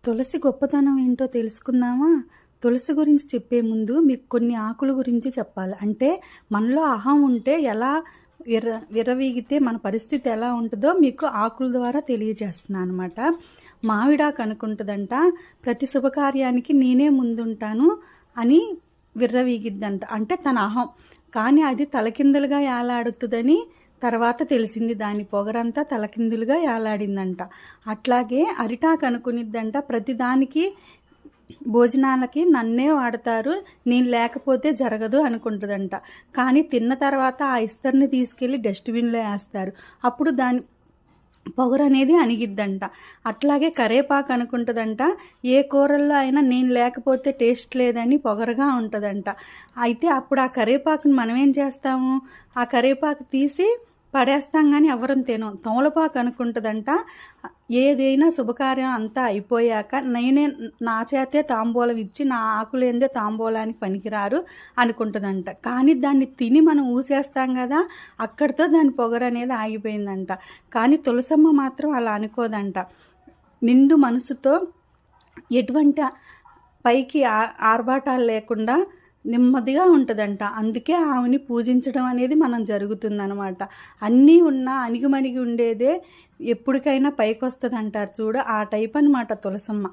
తులసి గొప్పతనం ఏంటో తెలుసుకుందామా? తులసి గురించి చెప్పే ముందు మీకు కొన్ని ఆకుల గురించి చెప్పాలి. అంటే మనలో అహం ఉంటే ఎలా విర్రవీగితే మన పరిస్థితి ఎలా ఉంటుందో మీకు ఆకుల ద్వారా తెలియజేస్తున్నాను అనమాట. మామిడాకు అనుకుంటుందంట, ప్రతి శుభకార్యానికి నేనే ముందుంటాను అని విర్రవీగిద్దంట. అంటే తన అహం. కానీ అది తలకిందులుగా ఏలాడుతుందని తర్వాత తెలిసింది. దాని పొగరంతా తలకిందులుగా ఏలాడిందంట. అట్లాగే అరిటాకు అనుకునిద్దంట, ప్రతిదానికి భోజనాలకి నన్నే వాడతారు, నేను లేకపోతే జరగదు అనుకుంటుందంట. కానీ తిన్న తర్వాత ఆ ఇస్తర్ని తీసుకెళ్ళి డస్ట్బిన్లో వేస్తారు. అప్పుడు దాని పొగరు అనేది అణిగిద్దంట. అట్లాగే కరేపాకు అనుకుంటుందంట, ఏ కూరల్లో అయినా నేను లేకపోతే టేస్ట్ లేదని పొగరుగా ఉంటుందంట. అయితే అప్పుడు ఆ కరేపాకుని మనం ఏం చేస్తాము, ఆ కరేపాకు తీసి పడేస్తాం కానీ ఎవరం తినం. తమలపాకు అనుకుంటుందంట, ఏదైనా శుభకార్యం అంతా అయిపోయాక నేనే నా చేతే తాంబూలం ఇచ్చి నా ఆకులేందే తాంబూలానికి పనికిరారు అనుకుంటుందంట. కానీ దాన్ని తిని మనం ఊసేస్తాం కదా, అక్కడితో దాని పొగరు అనేది ఆగిపోయిందంట. కానీ తులసమ్మ మాత్రం అలా అనుకోదంట. నిండు మనసుతో ఎటువంటి పైకి ఆర్భాటాలు లేకుండా నెమ్మదిగా ఉంటుందంట. అందుకే ఆమెని పూజించడం అనేది మనం జరుగుతుందనమాట. అన్నీ ఉన్నా అణిగిమణిగి ఉండేదే ఎప్పటికైనా పైకి వస్తుంది అంటారు చూడు, ఆ టైప్ అనమాట తులసమ్మ.